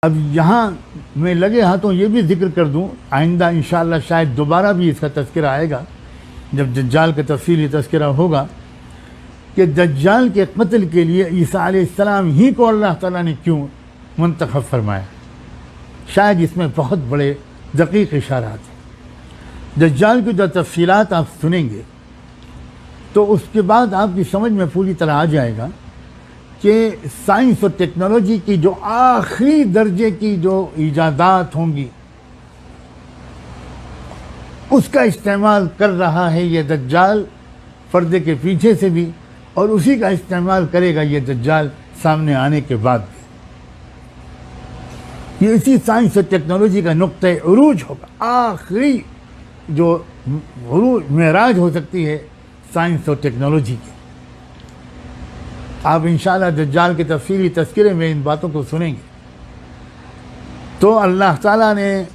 अब यहाँ मैं लगे हाथों ये भी जिक्र कर दूँ, आइंदा इंशाअल्लाह शायद दोबारा भी इसका तज़किरा आएगा जब दज्जाल का तफसीली तज़किरा होगा कि दज्जाल के कत्ल के लिए ईसा अलैहिस्सलाम ही को अल्लाह ताला ने क्यों मुंतखब फरमाया। शायद इसमें बहुत बड़े दकीक इशारात हैं। दज्जाल की जो तफसीलात आप सुनेंगे तो उसके बाद आपकी समझ में पूरी तरह आ जाएगा कि साइंस और टेक्नोलॉजी की जो आखिरी दर्जे की जो ईजादात होंगी उसका इस्तेमाल कर रहा है ये दज्जाल पर्दे के पीछे से भी, और उसी का इस्तेमाल करेगा ये दज्जाल सामने आने के बाद भी। ये इसी साइंस और टेक्नोलॉजी का नुक्ता उरूज होगा, आखिरी जो उरूज मेराज हो सकती है साइंस और टेक्नोलॉजी की। आप इंशाअल्लाह दज्जाल के तफसीली तज़किरे में इन बातों को सुनेंगे तो अल्लाह ताला ने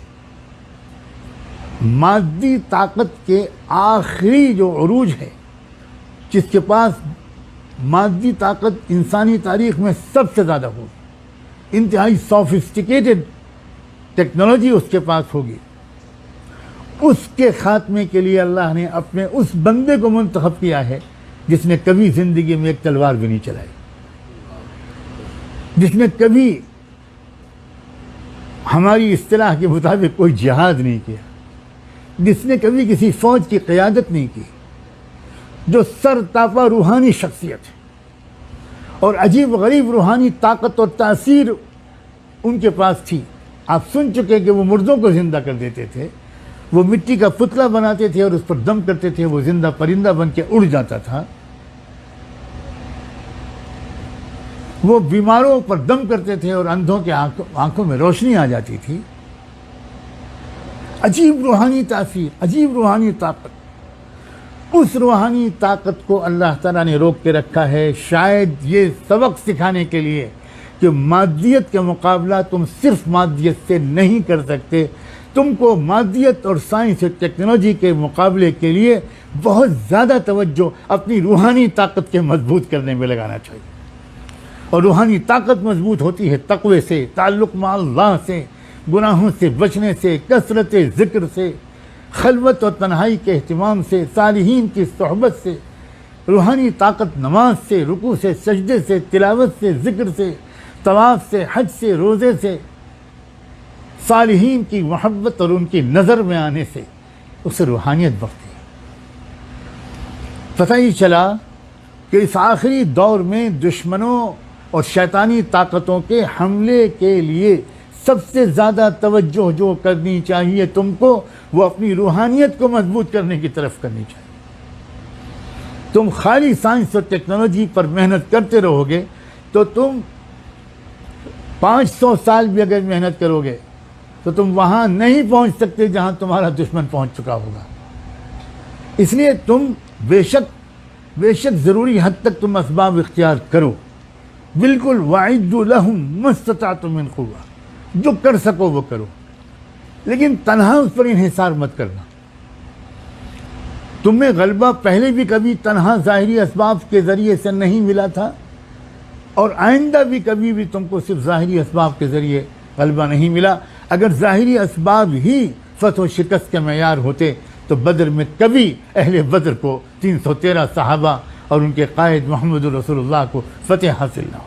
मादी ताकत के आखिरी जो उरूज है, जिसके पास मादी ताकत इंसानी तारीख़ में सबसे ज़्यादा होगी, इंतहाई सोफिस्टिकेटेड टेक्नोलॉजी उसके पास होगी, उसके ख़ात्मे के लिए अल्लाह ने अपने उस बंदे को मुंतखब किया है जिसने कभी ज़िंदगी में एक तलवार भी नहीं चलाई, जिसने कभी हमारी इस्तिलाह के मुताबिक कोई जिहाद नहीं किया, जिसने कभी किसी फ़ौज की क़यादत नहीं की, जो सरतापा रूहानी शख्सियत है और अजीब गरीब रूहानी ताकत और तासीर उनके पास थी। आप सुन चुके कि वो मुर्दों को ज़िंदा कर देते थे, वो मिट्टी का पुतला बनाते थे और उस पर दम करते थे, वो जिंदा परिंदा बन के उड़ जाता था। वो बीमारों पर दम करते थे और अंधों के आंखों में रोशनी आ जाती थी। अजीब रूहानी तासीर, अजीब रूहानी ताकत। उस रूहानी ताकत को अल्लाह ताला ने रोक के रखा है, शायद ये सबक सिखाने के लिए कि मादियत का मुकाबला तुम सिर्फ मादियत से नहीं कर सकते, तुमको मादियत और साइंस और टेक्नोलॉजी के मुकाबले के लिए बहुत ज़्यादा तवज्जो अपनी रूहानी ताकत के मजबूत करने में लगाना चाहिए। और रूहानी ताकत मजबूत होती है तक़वे से, ताल्लुक़ में अल्लाह से, गुनाहों से बचने से, कसरत ज़िक्र से, खलवत और तन्हाई के अहतमाम से, सालिहीन की सोहबत से। रूहानी ताकत नमाज से, रुकू से, सजदे से, तिलावत से, ज़िक्र से, तवाफ़ से, हज से, रोज़े से, सालिहीन की मोहब्बत और उनकी नज़र में आने से उसे रूहानियत बढ़ती है। पता ही चला कि इस आखिरी दौर में दुश्मनों और शैतानी ताकतों के हमले के लिए सबसे ज़्यादा तवज्जो जो करनी चाहिए तुमको, वो अपनी रूहानियत को मजबूत करने की तरफ करनी चाहिए। तुम खाली साइंस और टेक्नोलॉजी पर मेहनत करते रहोगे तो तुम 500 साल भी अगर मेहनत करोगे तो तुम वहाँ नहीं पहुँच सकते जहाँ तुम्हारा दुश्मन पहुँच चुका होगा। इसलिए तुम बेशक ज़रूरी हद तक तुम असबाब इख्तियार करो, बिल्कुल वाइदु लहुम मस्ततातुम मिन कुव्वा, जो कर सको वो करो, लेकिन तन्हा उस पर इन्हिसार मत करना। तुम्हें गलबा पहले भी कभी तन्हा ज़ाहिरी असबाब के ज़रिए से नहीं मिला था और आइंदा भी कभी भी तुमको सिर्फ ज़ाहिरी असबाब के ज़रिए गलबा नहीं मिला। अगर ज़ाहिरी असबाब ही फतह शिकस्त के मयार होते तो बदर में कभी अहले बदर को 313 सहाबा और उनके कायद मोहम्मद रसूलुल्लाह को फतेह हासिल ना हो।